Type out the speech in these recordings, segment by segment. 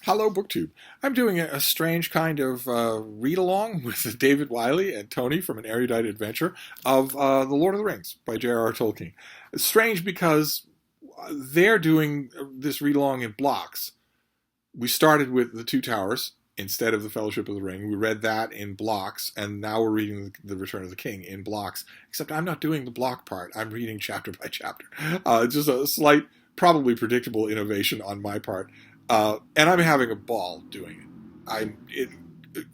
Hello, BookTube. I'm doing a strange kind of read-along with David Wiley and Tony from An Erudite Adventure of The Lord of the Rings by J.R.R. Tolkien. It's strange because they're doing this read-along in blocks. We started with The Two Towers instead of The Fellowship of the Ring. We read that in blocks, and now we're reading The Return of the King in blocks. Except I'm not doing the block part. I'm reading chapter by chapter. It's just a slight, probably predictable innovation on my part. And I'm having a ball doing it.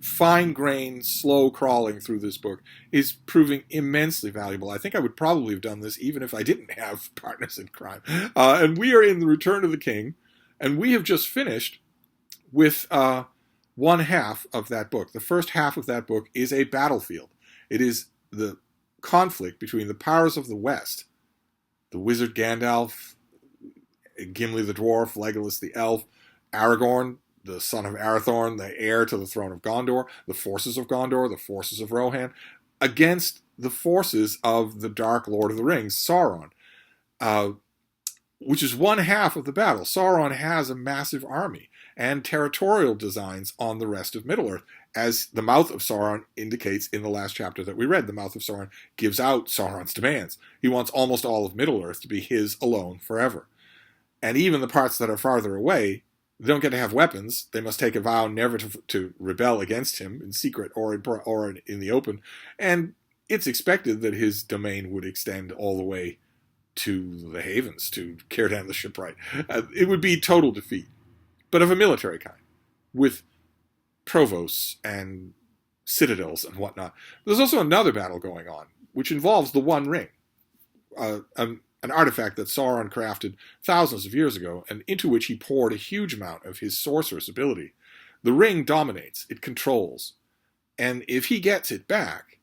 Fine-grained, slow crawling through this book is proving immensely valuable. I think I would probably have done this even if I didn't have partners in crime. And we are in The Return of the King, and we have just finished with one half of that book. The first half of that book is a battlefield. It is the conflict between the powers of the West, the wizard Gandalf, Gimli the dwarf, Legolas the elf, Aragorn, the son of Arathorn, the heir to the throne of Gondor, the forces of Gondor, the forces of Rohan, against the forces of the Dark Lord of the Rings, Sauron, which is one half of the battle. Sauron has a massive army and territorial designs on the rest of Middle-earth, as the mouth of Sauron indicates in the last chapter that we read. The mouth of Sauron gives out Sauron's demands. He wants almost all of Middle-earth to be his alone forever. And even the parts that are farther away, they don't get to have weapons. They must take a vow never to rebel against him in secret or in the open. And it's expected that his domain would extend all the way to the Havens, to Círdan the Shipwright. It would be total defeat, but of a military kind, with provosts and citadels and whatnot. There's also another battle going on, which involves the One Ring, an artifact that Sauron crafted thousands of years ago, and into which he poured a huge amount of his sorcerous ability. The ring dominates, it controls, and if he gets it back,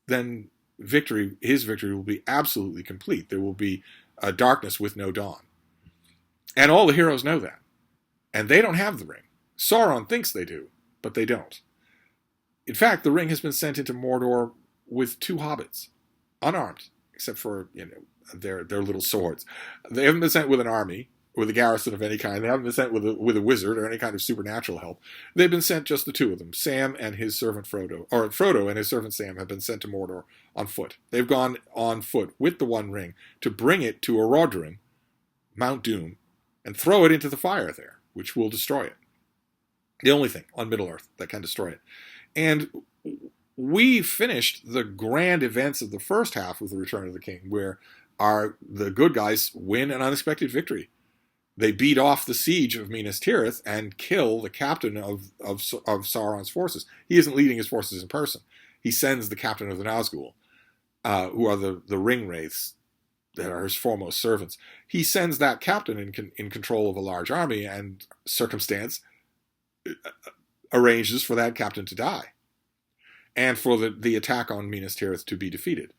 then his victory will be absolutely complete. There will be a darkness with no dawn. And all the heroes know that. And they don't have the ring. Sauron thinks they do, but they don't. In fact, the ring has been sent into Mordor with 2 hobbits, unarmed, except for, their little swords. They haven't been sent with an army, with a garrison of any kind. They haven't been sent with a wizard or any kind of supernatural help. They've been sent just the 2 of them. Sam and his servant Frodo, or Frodo and his servant Sam, have been sent to Mordor on foot. They've gone on foot with the One Ring to bring it to Erodrin, Mount Doom, and throw it into the fire there, which will destroy it. The only thing on Middle-earth that can destroy it. And we finished the grand events of the first half of The Return of the King, where the good guys win an unexpected victory. They beat off the siege of Minas Tirith and kill the captain of Sauron's forces. He isn't leading his forces in person. He sends the captain of the Nazgul, who are the ring wraiths that are his foremost servants. He sends that captain in control of a large army, and circumstance arranges for that captain to die, and for the attack on Minas Tirith to be defeated.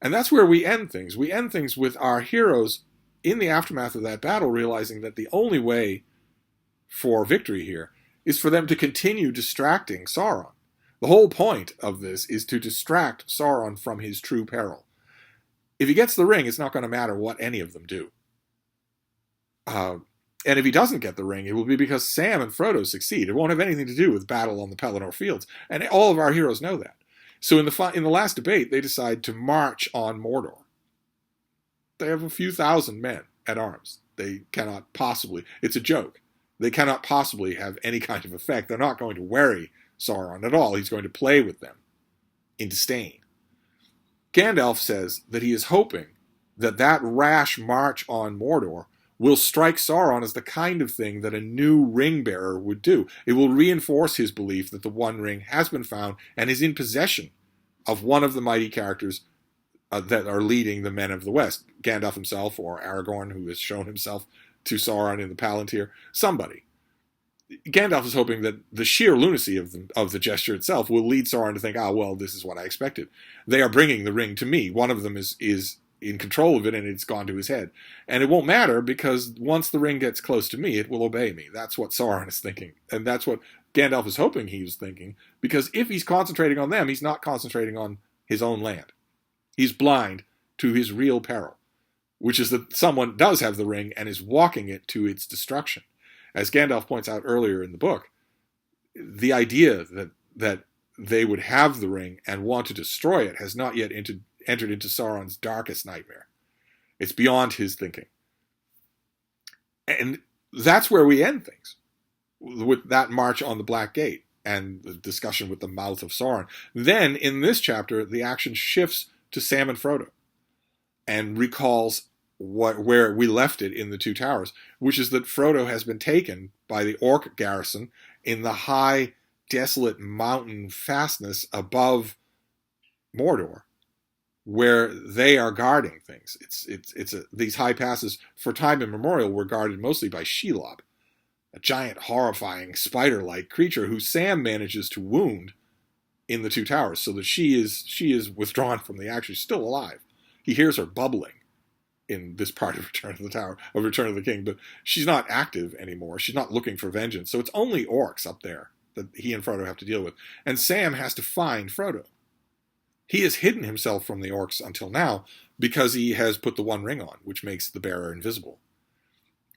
And that's where we end things. We end things with our heroes in the aftermath of that battle realizing that the only way for victory here is for them to continue distracting Sauron. The whole point of this is to distract Sauron from his true peril. If he gets the ring, it's not going to matter what any of them do. And if he doesn't get the ring, it will be because Sam and Frodo succeed. It won't have anything to do with battle on the Pelennor Fields. And all of our heroes know that. So in the last debate, they decide to march on Mordor. They have a few thousand men at arms. They cannot possibly, it's a joke, they cannot possibly have any kind of effect. They're not going to worry Sauron at all. He's going to play with them in disdain. Gandalf says that he is hoping that rash march on Mordor will strike Sauron as the kind of thing that a new ring bearer would do. It will reinforce his belief that the One Ring has been found and is in possession of one of the mighty characters that are leading the men of the West. Gandalf himself, or Aragorn, who has shown himself to Sauron in the Palantir. Somebody. Gandalf is hoping that the sheer lunacy of the gesture itself will lead Sauron to think, well, this is what I expected. They are bringing the ring to me. One of them is in control of it, and it's gone to his head. And it won't matter, because once the ring gets close to me, it will obey me. That's what Sauron is thinking. And that's what Gandalf is hoping he was thinking, because if he's concentrating on them, he's not concentrating on his own land. He's blind to his real peril, which is that someone does have the ring and is walking it to its destruction. As Gandalf points out earlier in the book, the idea that they would have the ring and want to destroy it has not yet entered into Sauron's darkest nightmare. It's beyond his thinking. And that's where we end things, with that march on the Black Gate and the discussion with the mouth of Sauron. Then, in this chapter, the action shifts to Sam and Frodo and recalls where we left it in the Two Towers, which is that Frodo has been taken by the orc garrison in the high, desolate mountain fastness above Mordor, where they are guarding things. These high passes, for time immemorial, were guarded mostly by Shelob, a giant, horrifying, spider-like creature who Sam manages to wound in the Two Towers, so that she is withdrawn from the action. She's still alive. He hears her bubbling in this part of Return of the King, but she's not active anymore. She's not looking for vengeance. So it's only orcs up there that he and Frodo have to deal with. And Sam has to find Frodo. He has hidden himself from the orcs until now because he has put the One Ring on, which makes the bearer invisible.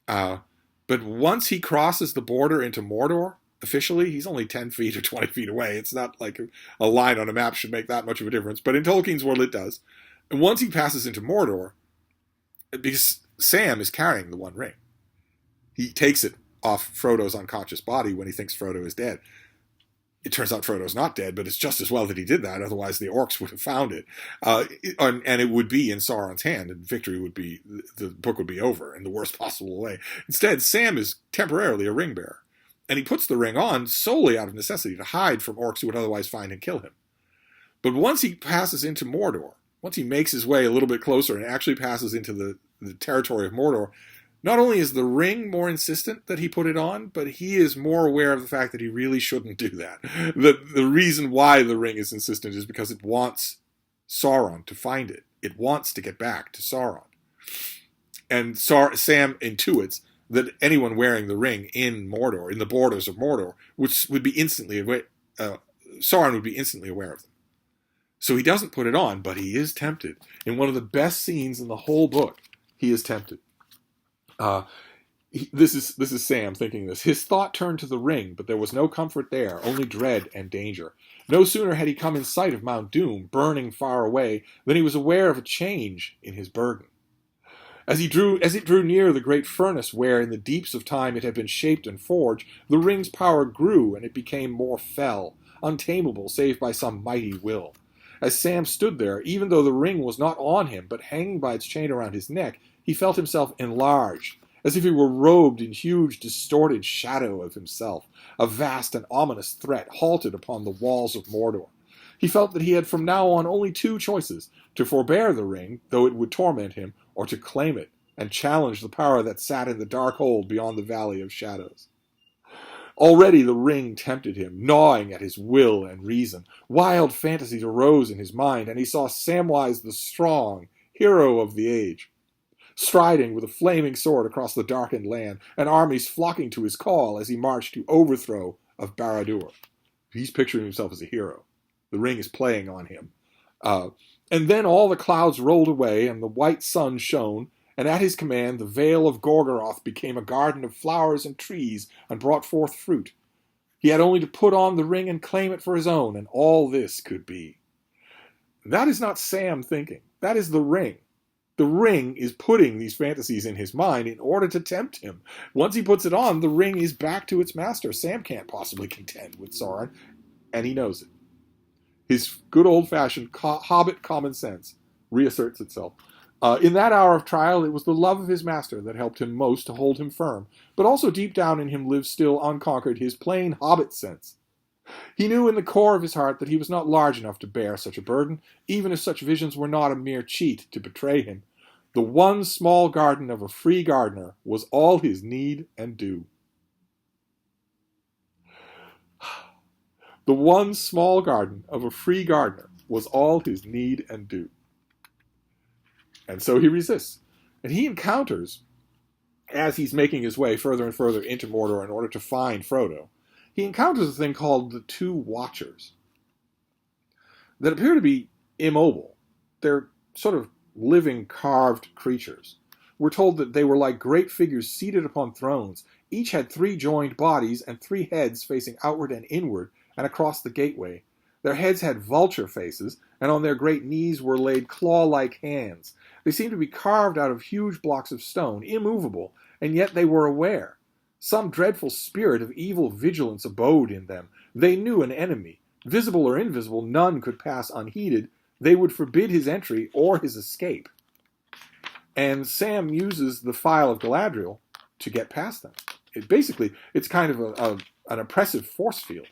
But once he crosses the border into Mordor, officially, he's only 10 feet or 20 feet away. It's not like a line on a map should make that much of a difference. But in Tolkien's world, it does. And once he passes into Mordor, because Sam is carrying the One Ring, he takes it off Frodo's unconscious body when he thinks Frodo is dead. It turns out Frodo's not dead, but it's just as well that he did that. Otherwise, the orcs would have found it. And it would be in Sauron's hand, and victory would be, the book would be over in the worst possible way. Instead, Sam is temporarily a ring bearer. And he puts the ring on solely out of necessity to hide from orcs who would otherwise find and kill him. But once he passes into Mordor, once he makes his way a little bit closer and actually passes into the territory of Mordor, not only is the ring more insistent that he put it on, but he is more aware of the fact that he really shouldn't do that. The reason why the ring is insistent is because it wants Sauron to find it. It wants to get back to Sauron. And Sam intuits that anyone wearing the ring in Mordor, in the borders of Mordor, would be instantly aware, Sauron would be instantly aware of them. So he doesn't put it on, but he is tempted. In one of the best scenes in the whole book, he is tempted. This is Sam thinking this. His thought turned to the ring, but there was no comfort there, only dread and danger. No sooner had he come in sight of Mount Doom, burning far away, than he was aware of a change in his burden. As it drew near the great furnace where, in the deeps of time, it had been shaped and forged, the ring's power grew, and it became more fell, untamable save by some mighty will. As Sam stood there, even though the ring was not on him, but hanging by its chain around his neck, he felt himself enlarged, as if he were robed in huge, distorted shadow of himself. A vast and ominous threat halted upon the walls of Mordor. He felt that he had from now on only two choices: to forbear the ring, though it would torment him, or to claim it, and challenge the power that sat in the dark hold beyond the Valley of Shadows. Already the ring tempted him, gnawing at his will and reason. Wild fantasies arose in his mind, and he saw Samwise the Strong, hero of the age, striding with a flaming sword across the darkened land, and armies flocking to his call as he marched to overthrow of Barad-dûr. He's picturing himself as a hero. The ring is playing on him. And then all the clouds rolled away, and the white sun shone, and at his command the vale of Gorgoroth became a garden of flowers and trees, and brought forth fruit. He had only to put on the ring and claim it for his own, and all this could be. That is not Sam thinking. That is the ring. The ring is putting these fantasies in his mind in order to tempt him. Once he puts it on, the ring is back to its master. Sam can't possibly contend with Sauron, and he knows it. His good old-fashioned hobbit common sense reasserts itself. In that hour of trial, it was the love of his master that helped him most to hold him firm, but also deep down in him lived still unconquered his plain hobbit sense. He knew in the core of his heart that he was not large enough to bear such a burden, even if such visions were not a mere cheat to betray him. The one small garden of a free gardener was all his need and due. The one small garden of a free gardener was all his need and due. And so he resists. And he encounters, as he's making his way further and further into Mordor in order to find Frodo, he encounters a thing called the Two Watchers that appear to be immobile. They're sort of living carved creatures. We're told that they were like great figures seated upon thrones, Each had 3 joined bodies and 3 heads facing outward and inward and across the gateway. Their heads had vulture faces, and on their great knees were laid claw-like hands. They seemed to be carved out of huge blocks of stone, immovable, and yet they were aware. Some dreadful spirit of evil vigilance abode in them. They knew an enemy. Visible or invisible, none could pass unheeded. They would forbid his entry or his escape. And Sam uses the file of Galadriel to get past them. It's kind of an oppressive force field.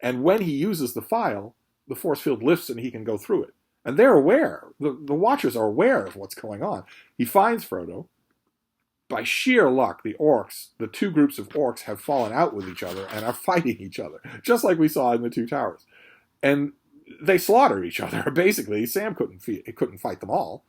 And when he uses the file, the force field lifts and he can go through it. And they're aware. The Watchers are aware of what's going on. He finds Frodo. By sheer luck, the 2 groups of orcs have fallen out with each other and are fighting each other, just like we saw in the 2 towers. And they slaughter each other, basically. Sam couldn't fight them all.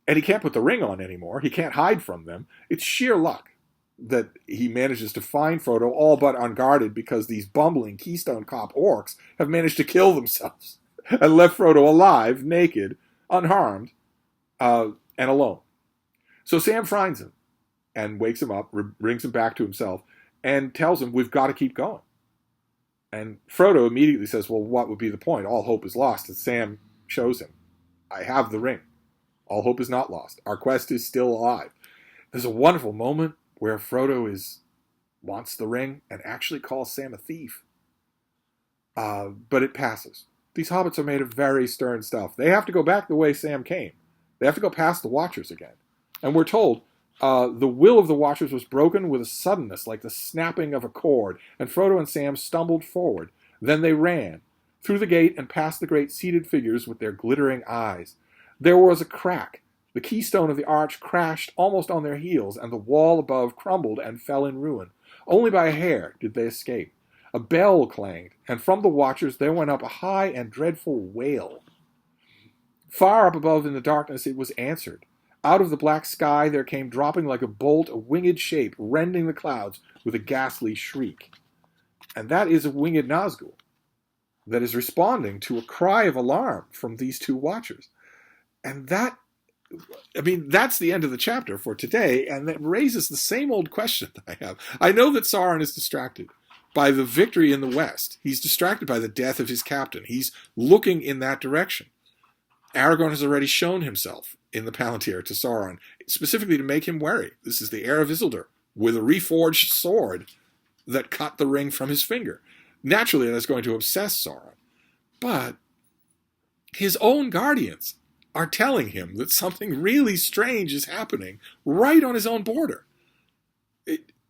And he can't put the ring on anymore. He can't hide from them. It's sheer luck that he manages to find Frodo all but unguarded because these bumbling Keystone Cop orcs have managed to kill themselves and left Frodo alive, naked, unharmed, and alone. So Sam finds him and wakes him up, brings him back to himself, and tells him, we've got to keep going. And Frodo immediately says, well, what would be the point? All hope is lost. And Sam shows him, I have the ring. All hope is not lost. Our quest is still alive. There's a wonderful moment where Frodo wants the ring and actually calls Sam a thief. But it passes. These hobbits are made of very stern stuff. They have to go back the way Sam came. They have to go past the Watchers again. And we're told the will of the Watchers was broken with a suddenness like the snapping of a cord, and Frodo and Sam stumbled forward. Then they ran, through the gate and past the great seated figures with their glittering eyes. There was a crack. The keystone of the arch crashed almost on their heels, and the wall above crumbled and fell in ruin. Only by a hair did they escape. A bell clanged, and from the Watchers there went up a high and dreadful wail. Far up above in the darkness it was answered. Out of the black sky there came dropping like a bolt a winged shape, rending the clouds with a ghastly shriek. And that is a winged Nazgul that is responding to a cry of alarm from these 2 Watchers. And that's the end of the chapter for today, and that raises the same old question that I have. I know that Sauron is distracted by the victory in the west. He's distracted by the death of his captain. He's looking in that direction. Aragorn has already shown himself in the Palantir to Sauron, specifically to make him wary. This is the heir of Isildur, with a reforged sword that cut the ring from his finger. Naturally, that's going to obsess Sauron. But his own guardians are telling him that something really strange is happening right on his own border.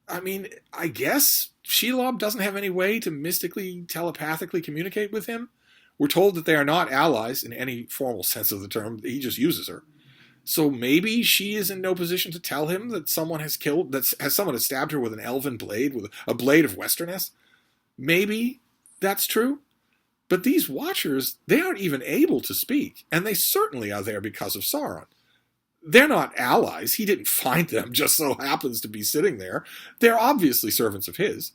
I guess Shelob doesn't have any way to mystically, telepathically communicate with him. We're told that they are not allies in any formal sense of the term. He just uses her. So maybe she is in no position to tell him that someone has someone has stabbed her with an elven blade, with a blade of Westerness. Maybe that's true. But these Watchers, they aren't even able to speak, and they certainly are there because of Sauron. They're not allies. He didn't find them, just so happens to be sitting there. They're obviously servants of his.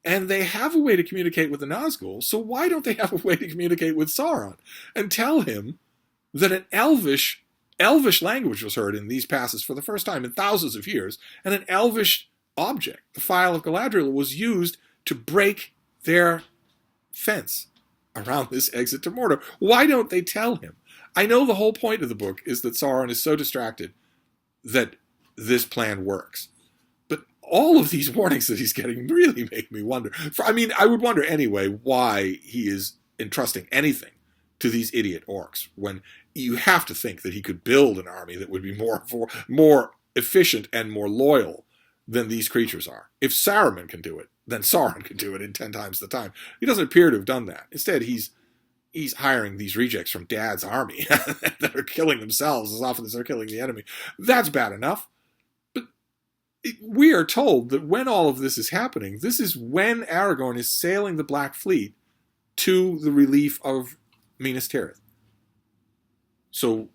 And they have a way to communicate with the Nazgul, so why don't they have a way to communicate with Sauron? And tell him that an elvish language was heard in these passes for the first time in thousands of years, and an elvish object, the File of Galadriel, was used to break their fence around this exit to Mordor. Why don't they tell him? I know the whole point of the book is that Sauron is so distracted that this plan works. But all of these warnings that he's getting really make me wonder. I would wonder anyway why he is entrusting anything to these idiot orcs when you have to think that he could build an army that would be more efficient and more loyal than these creatures are. If Saruman can do it, then Sauron can do it in 10 times the time. He doesn't appear to have done that. Instead, he's hiring these rejects from Dad's army that are killing themselves as often as they're killing the enemy. That's bad enough. But we are told that when all of this is happening, this is when Aragorn is sailing the Black Fleet to the relief of Minas Tirith. So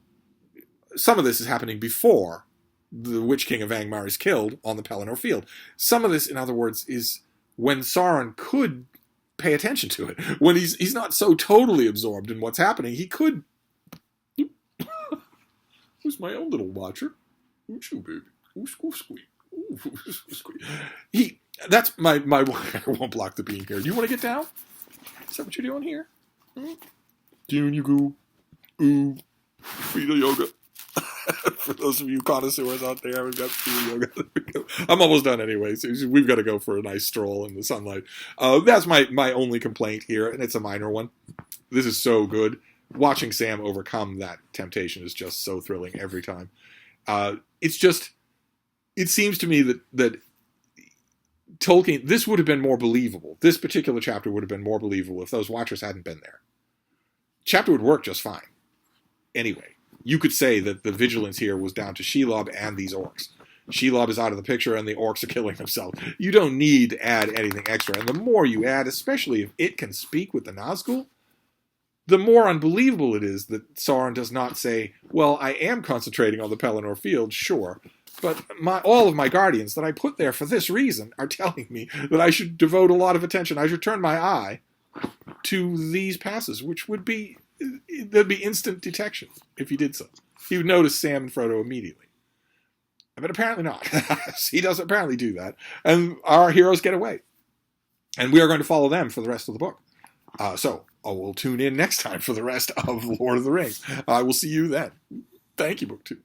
some of this is happening before the Witch King of Angmar is killed on the Pelennor Field. Some of this, in other words, is when Sauron could pay attention to it. When he's not so totally absorbed in what's happening, he could... Who's my own little watcher? Who's you, baby? Who's squeak? That's my I won't block the beam here. Do you want to get down? Is that what you're doing here? Down you go. Ooh, fetal yoga. For those of you connoisseurs out there, we've got fetal yoga. I'm almost done anyway, so we've got to go for a nice stroll in the sunlight. That's my only complaint here, and it's a minor one. This is so good. Watching Sam overcome that temptation is just so thrilling every time. It seems to me that Tolkien, this would have been more believable. This particular chapter would have been more believable if those Watchers hadn't been there. Chapter would work just fine. Anyway, you could say that the vigilance here was down to Shelob and these orcs. Shelob is out of the picture and the orcs are killing themselves. You don't need to add anything extra. And the more you add, especially if it can speak with the Nazgul, the more unbelievable it is that Sauron does not say, well, I am concentrating on the Pelennor field, sure, but all of my guardians that I put there for this reason are telling me that I should devote a lot of attention, I should turn my eye to these passes, which would be, there'd be instant detection if he did so. He would notice Sam and Frodo immediately. But apparently not. He doesn't apparently do that. And our heroes get away. And we are going to follow them for the rest of the book. So we'll tune in next time for the rest of Lord of the Rings. I will see you then. Thank you, Book 2.